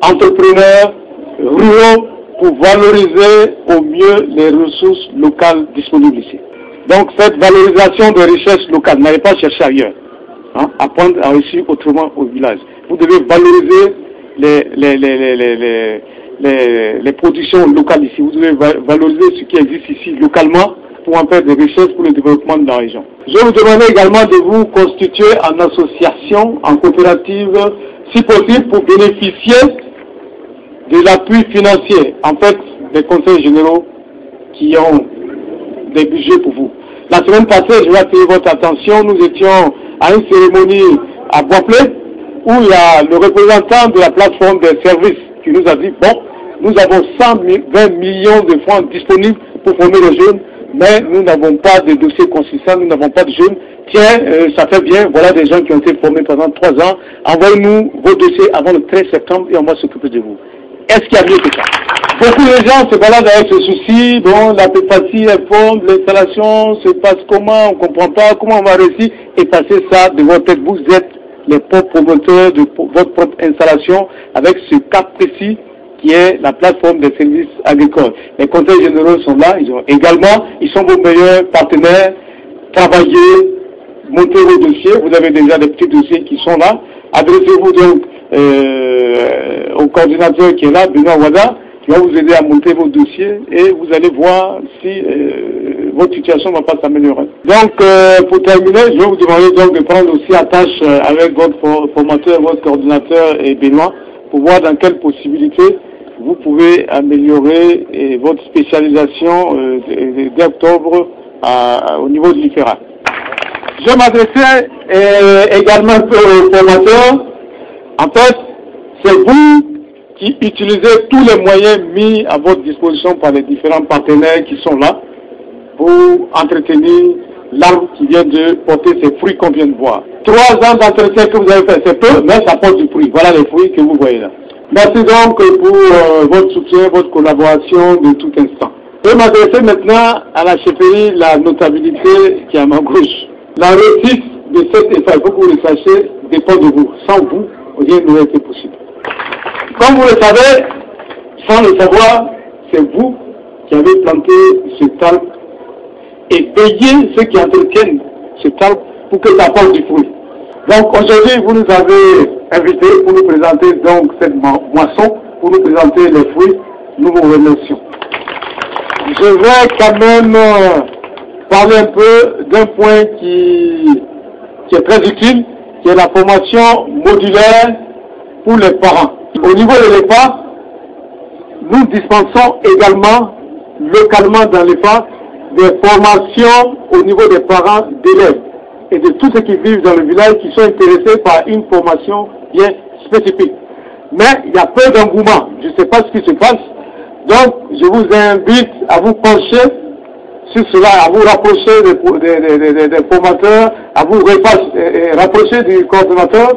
R: entrepreneurs ruraux pour valoriser au mieux les ressources locales disponibles ici. Donc cette valorisation des richesses locales, n'allez pas chercher ailleurs. Hein, apprendre à réussir autrement au village. Vous devez valoriser les productions locales ici. Vous devez valoriser ce qui existe ici localement pour en faire des richesses pour le développement de la région. Je vous demande également de vous constituer en association, en coopérative, si possible, pour bénéficier de l'appui financier, en fait, des conseils généraux qui ont des budgets pour vous. La semaine passée, je vais attirer votre attention, nous étions à une cérémonie à Boisplé, où il y a le représentant de la plateforme des services qui nous a dit, bon, nous avons 120 millions de francs disponibles pour former les jeunes, mais nous n'avons pas de dossiers consistants, nous n'avons pas de jeunes. Tiens, ça fait bien, voilà des gens qui ont été formés pendant 3 ans, envoyez-nous vos dossiers avant le 13 septembre et on va s'occuper de vous. Est-ce qu'il y a mieux que ça? Beaucoup de gens se baladent avec ce souci, bon, la pépatie, elle forme, l'installation se passe comment, on ne comprend pas, comment on va réussir, et passer ça de votre tête. Vous êtes les propres promoteurs de votre propre installation avec ce cas précis qui est la plateforme des services agricoles. Les conseils généraux sont là, ils sont vos meilleurs partenaires, travaillez, montez vos dossiers, vous avez déjà des petits dossiers qui sont là, adressez-vous donc au coordinateur qui est là, Benoît Wada, qui va vous aider à monter vos dossiers et vous allez voir si votre situation ne va pas s'améliorer. Donc, pour terminer, je vais vous demander donc de prendre aussi attache avec votre formateur, votre coordinateur et Benoît, pour voir dans quelles possibilités vous pouvez améliorer votre spécialisation dès octobre au niveau de l'IFERA. Je m'adressais également aux formateurs. En fait, c'est vous qui utilisez tous les moyens mis à votre disposition par les différents partenaires qui sont là pour entretenir l'arbre qui vient de porter ses fruits qu'on vient de voir. 3 ans d'entretien que vous avez fait, c'est peu, mais ça porte du fruit. Voilà les fruits que vous voyez là. Merci donc pour votre soutien, votre collaboration de tout instant. Je vais m'adresser maintenant à la chefferie, la notabilité qui est à ma gauche. La réussite de cette EPA, il faut que vous le sachiez, dépend de vous. Sans vous, rien n'aurait été possible. Comme vous le savez, sans le savoir, c'est vous qui avez planté cet arbre et payé ceux qui entretiennent cet arbre pour que ça porte du fruit. Donc aujourd'hui, vous nous avez invités pour nous présenter donc cette moisson, pour nous présenter les fruits. Nous vous remercions. Je vais quand même parler un peu d'un point qui est très utile, qui est la formation modulaire pour les parents. Au niveau de l'EPA, nous dispensons également localement dans l'EPA des formations au niveau des parents d'élèves et de tous ceux qui vivent dans le village qui sont intéressés par une formation bien spécifique. Mais il y a peu d'engouement, je ne sais pas ce qui se passe, donc je vous invite à vous pencher sur cela, à vous rapprocher des formateurs, à vous rapprocher du coordonnateur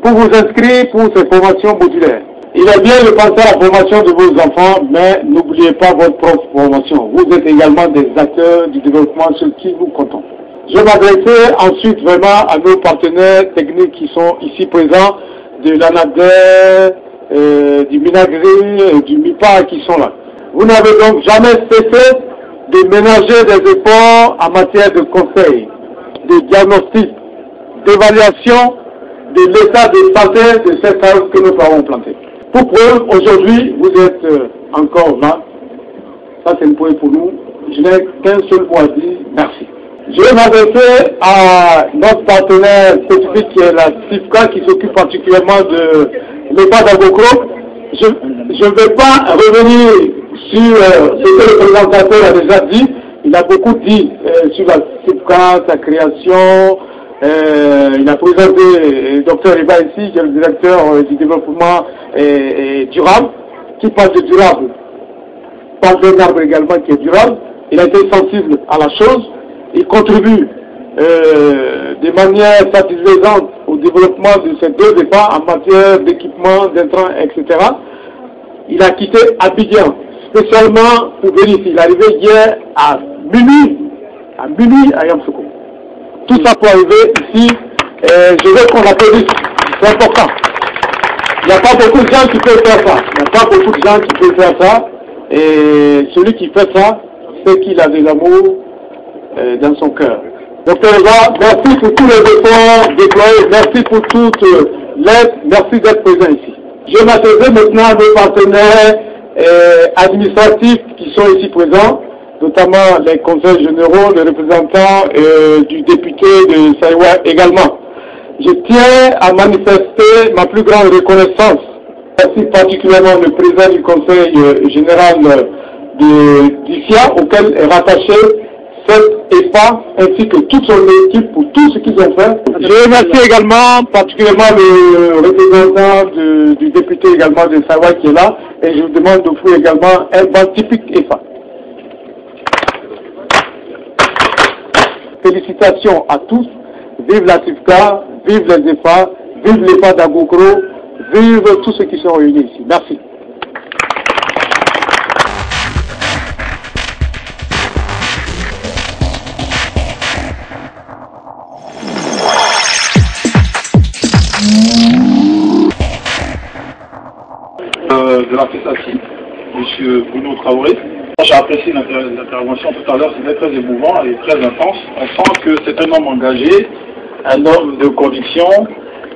R: pour vous inscrire pour ces formations modulaires. Il est bien de penser à la formation de vos enfants, mais n'oubliez pas votre propre formation. Vous êtes également des acteurs du développement sur qui nous comptons. Je m'adresserai ensuite vraiment à nos partenaires techniques qui sont ici présents, de l'ANADER, du Minagri, du MIPA qui sont là. Vous n'avez donc jamais cessé de ménager des efforts en matière de conseil, de diagnostic, d'évaluation de l'état de santé de cette arbre que nous avons planté. Pour preuve, aujourd'hui, vous êtes encore là. Ça, c'est une preuve pour nous. Je n'ai qu'un seul mot à dire, merci. Je vais m'adresser à notre partenaire spécifique qui est la CIFCA qui s'occupe particulièrement de l'État d'Agocro. Je ne vais pas revenir sur ce que le présentateur a déjà dit. Il a beaucoup dit sur la CIPCA, sa création. Il a présenté le docteur Eba ici, qui est le directeur du développement durable, qui parle de durable, parle d'un arbre également qui est durable. Il a été sensible à la chose. Il contribue de manière satisfaisante au développement de ces deux EFA en matière d'équipement, d'intrants, etc. Il a quitté Abidjan spécialement pour venir ici. Il est arrivé hier à minuit à Yamoussoukro. Tout ça pour arriver ici. Je veux qu'on applaudisse. C'est important. Il n'y a pas beaucoup de gens qui peuvent faire ça. Il n'y a pas beaucoup de gens qui peuvent faire ça. Et celui qui fait ça, c'est qu'il a de l'amour dans son cœur. Docteur Eva, merci pour tous les efforts déployés. Merci pour toute l'aide. Merci d'être présent ici. Je m'adresse maintenant à nos partenaires administratifs qui sont ici présents, notamment les conseils généraux, les représentants du député de Saïwa également. Je tiens à manifester ma plus grande reconnaissance. Merci particulièrement le président du conseil général d'IFIA, auquel est rattaché cette EFA, ainsi que toute son équipe pour tout ce qu'ils ont fait. Je remercie également particulièrement le représentant du député également de Saïwa qui est là, et je vous demande d'offrir également un banc typique EFA. Félicitations à tous. Vive la CIFCA, vive les EFA, vive l'EFA d'Agokro, vive tous ceux qui sont réunis ici. Merci.
S: De la FESACI, M. Bruno Traoré. J'ai apprécié l'intervention tout à l'heure, c'était très émouvant et très intense. On sent que c'est un homme engagé, un homme de conviction,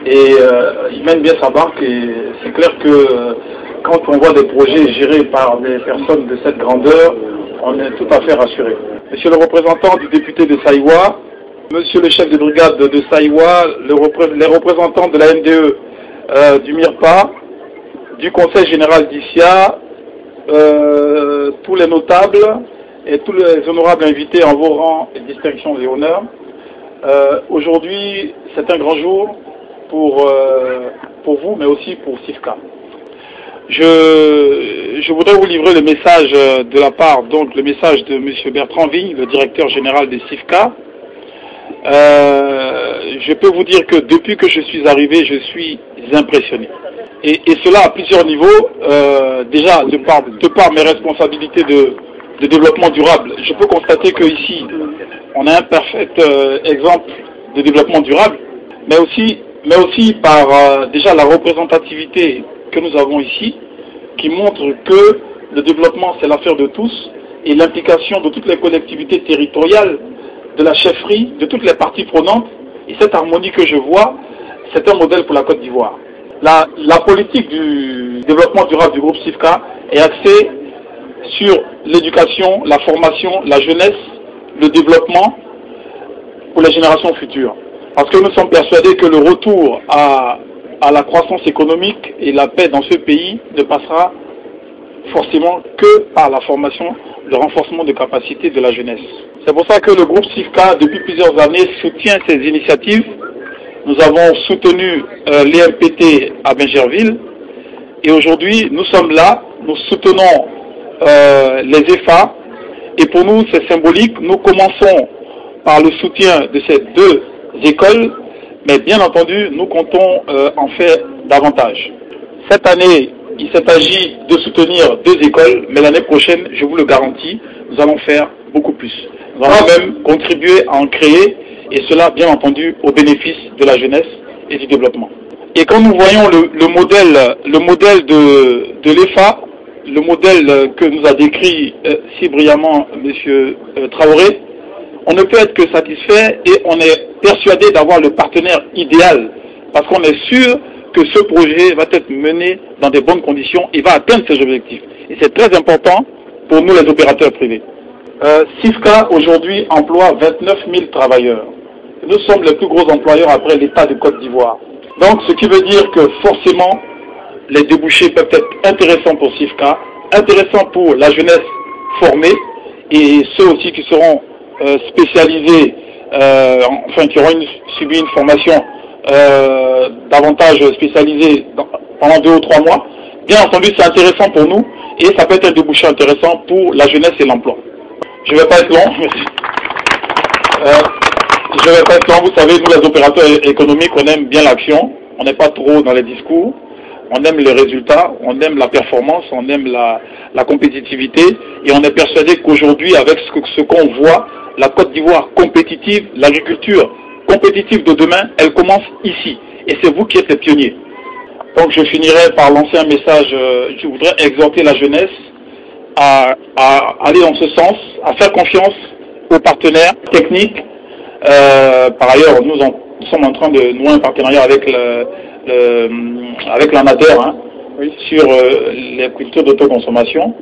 S: et il mène bien sa barque, et c'est clair que quand on voit des projets gérés par des personnes de cette grandeur, on est tout à fait rassuré. Monsieur le représentant du député de Saïwa, monsieur le chef de brigade de Saïwa, les représentants de la NDE du MIRPA, du conseil général d'ICIA, tous les notables et tous les honorables invités en vos rangs et distinctions et honneurs. Aujourd'hui, c'est un grand jour pour vous, mais aussi pour CIFCA. Je voudrais vous livrer le message de la part, donc le message de M. Bertrand Vigne, le directeur général de CIFCA. Je peux vous dire que depuis que je suis arrivé, je suis impressionné. Et cela à plusieurs niveaux. Déjà, de par mes responsabilités de développement durable, je peux constater qu'ici, on a un parfait exemple de développement durable, mais aussi par déjà la représentativité que nous avons ici, qui montre que le développement, c'est l'affaire de tous, et l'implication de toutes les collectivités territoriales, de la chefferie, de toutes les parties prenantes, et cette harmonie que je vois, c'est un modèle pour la Côte d'Ivoire. La politique du développement durable du groupe CIFCA est axée sur l'éducation, la formation, la jeunesse, le développement pour les générations futures. Parce que nous sommes persuadés que le retour à la croissance économique et la paix dans ce pays ne passera forcément que par la formation, le renforcement des capacités de la jeunesse. C'est pour ça que le groupe CIFCA, depuis plusieurs années, soutient ces initiatives. Nous avons soutenu l'EMPT à Bingerville, et aujourd'hui nous sommes là, nous soutenons les EFA, et pour nous c'est symbolique. Nous commençons par le soutien de ces deux écoles, mais bien entendu nous comptons en faire davantage. Cette année, il s'est agi de soutenir deux écoles, mais l'année prochaine, je vous le garantis, nous allons faire beaucoup plus. Nous allons même contribuer à en créer, et cela, bien entendu, au bénéfice de la jeunesse et du développement. Et quand nous voyons le modèle de l'EFA, le modèle que nous a décrit si brillamment M. Traoré, on ne peut être que satisfait, et on est persuadé d'avoir le partenaire idéal, parce qu'on est sûr que ce projet va être mené dans de bonnes conditions et va atteindre ses objectifs. Et c'est très important pour nous, les opérateurs privés. CIFCA aujourd'hui emploie 29 000 travailleurs. Nous sommes les plus gros employeurs après l'État de Côte d'Ivoire. Donc ce qui veut dire que forcément les débouchés peuvent être intéressants pour CIFCA, intéressant pour la jeunesse formée et ceux aussi qui seront spécialisés, enfin qui auront subi une formation davantage spécialisée pendant 2 ou 3 mois. Bien entendu, c'est intéressant pour nous et ça peut être un débouché intéressant pour la jeunesse et l'emploi. Je ne vais pas être long, merci. Je ne vais pas être long, vous savez, nous les opérateurs économiques, on aime bien l'action, on n'est pas trop dans les discours, on aime les résultats, on aime la performance, on aime la compétitivité et on est persuadé qu'aujourd'hui, avec ce qu'on voit, la Côte d'Ivoire compétitive, l'agriculture compétitive de demain, elle commence ici. Et c'est vous qui êtes les pionniers. Donc je finirai par lancer un message, je voudrais exhorter la jeunesse à aller dans ce sens, à faire confiance aux partenaires techniques. Par ailleurs, nous sommes en train de nouer un partenariat avec l'ANADER sur les cultures d'autoconsommation.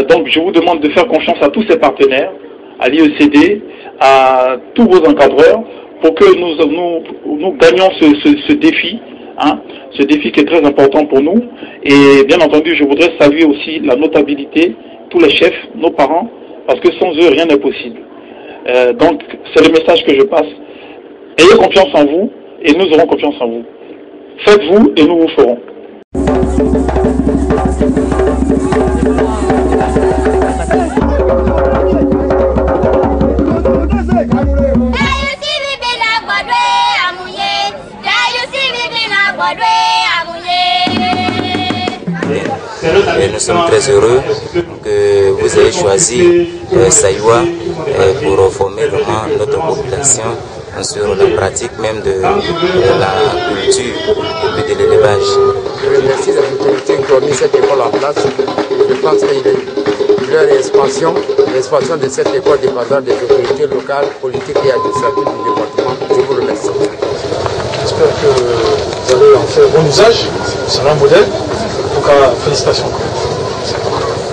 S: Donc je vous demande de faire confiance à tous ces partenaires, à l'IECD, à tous vos encadreurs, pour que nous gagnions ce défi, ce défi qui est très important pour nous. Et bien entendu, je voudrais saluer aussi la notabilité, tous les chefs, nos parents, parce que sans eux, rien n'est possible. Donc, c'est le message que je passe. Ayez confiance en vous, et nous aurons confiance en vous. Faites-vous, et nous vous ferons.
T: Et nous sommes très heureux que vous ayez choisi Saïwa pour former vraiment notre population sur la pratique même de la culture et de l'élevage.
U: Je remercie les autorités qui ont mis cette école en place. Je pense que leur expansion de cette école dépendant des autorités locales, politiques et administratives du département. Je vous remercie.
V: J'espère que vous allez en faire bon usage. Ce sera un modèle. En tout cas, félicitations.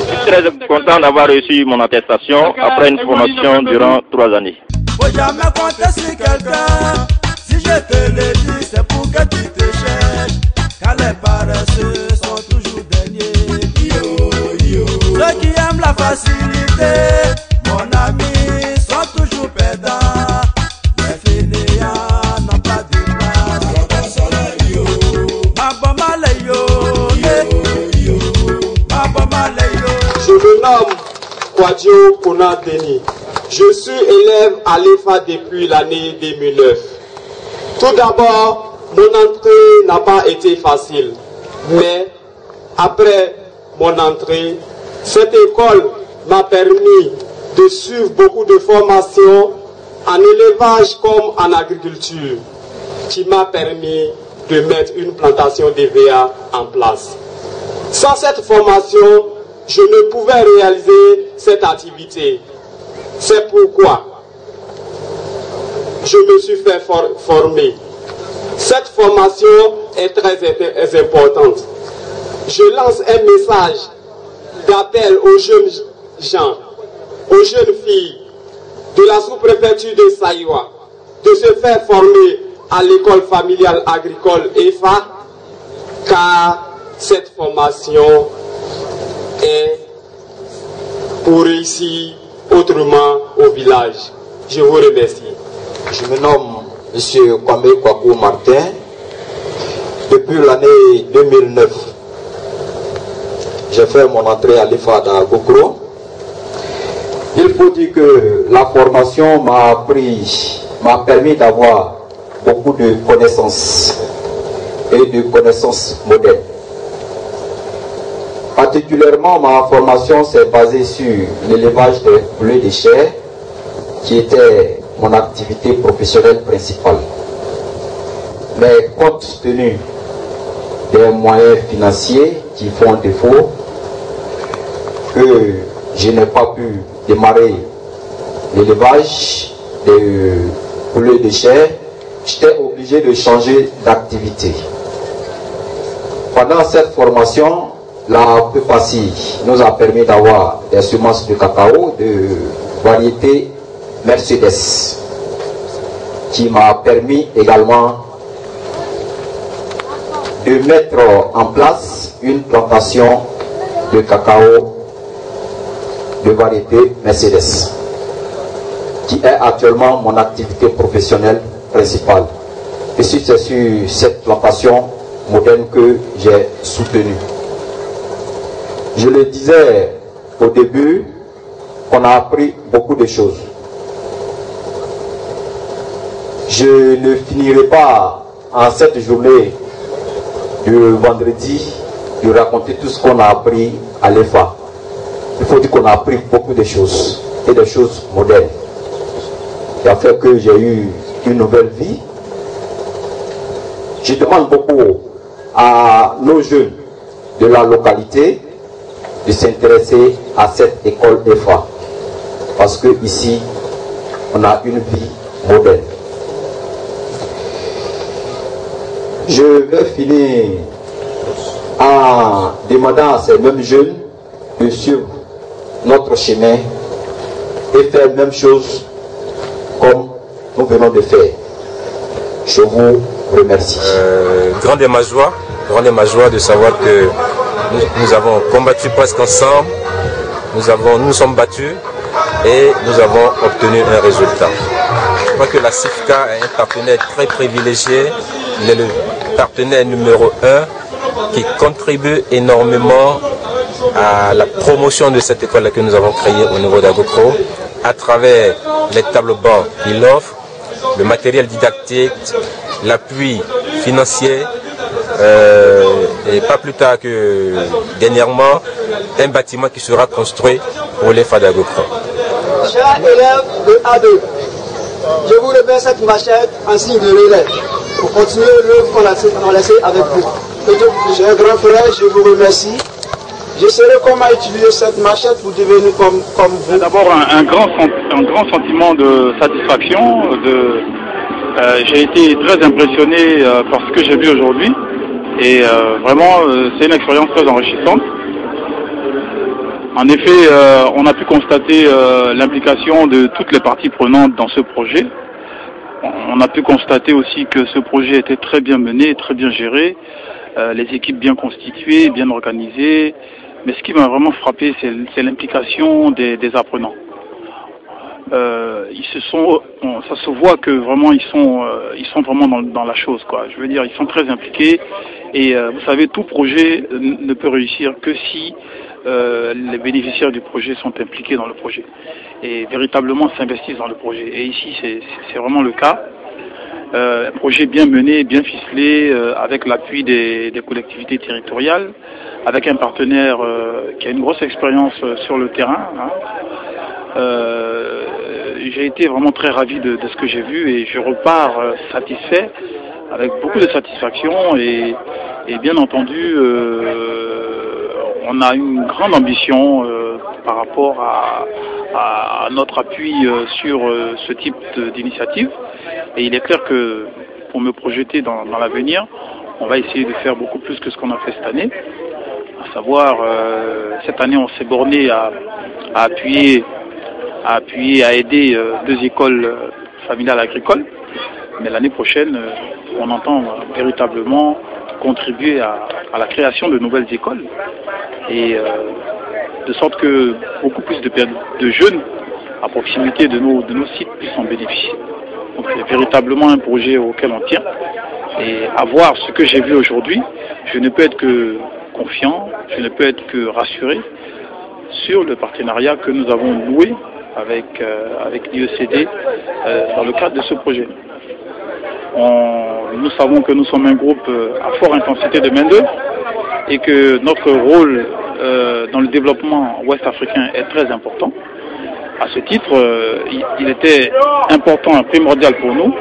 W: Je suis très content d'avoir reçu mon attestation après une formation durant 3 années.
B: Faut jamais compter sur quelqu'un. Si je te le dis, c'est pour que tu te cherches. Car les paresseux sont toujours derniers. Ceux qui aiment la facilité, mon ami, sont toujours perdants. Les fainéants n'ont pas de place.
X: Je me nomme Kwadjo Kona Deni. Je suis élève à l'EFA depuis l'année 2009. Tout d'abord, mon entrée n'a pas été facile. Mais après mon entrée, cette école m'a permis de suivre beaucoup de formations en élevage comme en agriculture, qui m'a permis de mettre une plantation d'EVA en place. Sans cette formation, je ne pouvais réaliser cette activité. C'est pourquoi je me suis fait former. Cette formation est très importante. Je lance un message d'appel aux jeunes gens, aux jeunes filles de la sous-préfecture de Saïwa de se faire former à l'école familiale agricole EFA, car cette formation est pour réussir autrement au village. Je vous remercie.
Y: Je me nomme M. Kwame Kwaku Martin. Depuis l'année 2009, j'ai fait mon entrée à l'EFA d'Agokro. Il faut dire que la formation m'a permis d'avoir beaucoup de connaissances et de connaissances modernes. Particulièrement, ma formation s'est basée sur l'élevage de poulets de chair, qui était mon activité professionnelle principale. Mais compte tenu des moyens financiers qui font défaut, que je n'ai pas pu démarrer l'élevage de poulets de chair, j'étais obligé de changer d'activité. Pendant cette formation, la PEPACI nous a permis d'avoir des semences de cacao de variété Mercedes, qui m'a permis également de mettre en place une plantation de cacao de variété Mercedes, qui est actuellement mon activité professionnelle principale. Et c'est sur cette plantation moderne que j'ai soutenue. Je le disais au début, qu'on a appris beaucoup de choses. Je ne finirai pas en cette journée du vendredi de raconter tout ce qu'on a appris à l'EFA. Il faut dire qu'on a appris beaucoup de choses, et des choses modernes, qui a fait que j'ai eu une nouvelle vie. Je demande beaucoup à nos jeunes de la localité de s'intéresser à cette école EFA, parce que ici on a une vie moderne. Je vais finir en demandant à ces mêmes jeunes de suivre notre chemin et faire la même chose comme nous venons de faire. Je vous remercie.
A: Grande est ma joie de savoir que nous avons combattu presque ensemble, nous nous sommes battus et nous avons obtenu un résultat. Je crois que la CIFCA est un partenaire très privilégié, il est le partenaire numéro 1 qui contribue énormément à la promotion de cette école que nous avons créée au niveau d'Agocro à travers les tables bancs qu'il offre, le matériel didactique, l'appui financier et pas plus tard que dernièrement un bâtiment qui sera construit pour l'EFA d'Agocro.
D: Chers élèves de A2, je vous remets cette machette en signe de relais pour continuer l'œuvre qu'on a laissée avec vous. J'ai un grand frère, je vous remercie. Je saurai comment utiliser cette machette pour devenir comme vous.
S: D'abord un grand sentiment de satisfaction. J'ai été très impressionné par ce que j'ai vu aujourd'hui. Et vraiment, c'est une expérience très enrichissante. En effet, on a pu constater l'implication de toutes les parties prenantes dans ce projet. On a pu constater aussi que ce projet était très bien mené, très bien géré, les équipes bien constituées, bien organisées. Mais ce qui m'a vraiment frappé, c'est l'implication des apprenants. Ça se voit que vraiment ils sont vraiment dans la chose, quoi. Je veux dire, ils sont très impliqués. Et vous savez, tout projet ne peut réussir que si les bénéficiaires du projet sont impliqués dans le projet et véritablement s'investissent dans le projet. Et ici, c'est vraiment le cas. Un projet bien mené, bien ficelé, avec l'appui des collectivités territoriales, avec un partenaire qui a une grosse expérience sur le terrain. J'ai été vraiment très ravi de ce que j'ai vu et je repars satisfait, avec beaucoup de satisfaction et bien entendu on a une grande ambition par rapport à notre appui sur ce type d'initiative. Et il est clair que pour me projeter dans l'avenir, on va essayer de faire beaucoup plus que ce qu'on a fait cette année. À savoir, cette année on s'est borné à appuyer, à aider 2 écoles familiales agricoles. Mais l'année prochaine, on entend véritablement contribuer à la création de nouvelles écoles. Et de sorte que beaucoup plus de jeunes à proximité de nos sites puissent en bénéficier. Donc c'est véritablement un projet auquel on tient. Et à voir ce que j'ai vu aujourd'hui, je ne peux être que confiant, je ne peux être que rassuré sur le partenariat que nous avons noué avec l'IECD dans le cadre de ce projet. Nous savons que nous sommes un groupe à forte intensité de main-d'œuvre et que notre rôle dans le développement ouest-africain est très important. À ce titre, il était important et primordial pour nous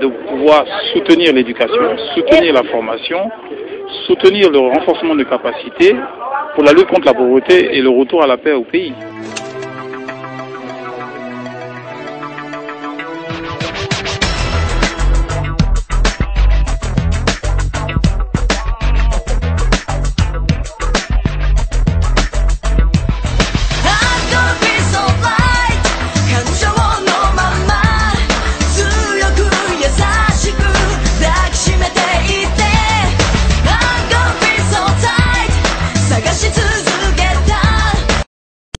S: de pouvoir soutenir l'éducation, soutenir la formation, soutenir le renforcement de capacités pour la lutte contre la pauvreté et le retour à la paix au pays.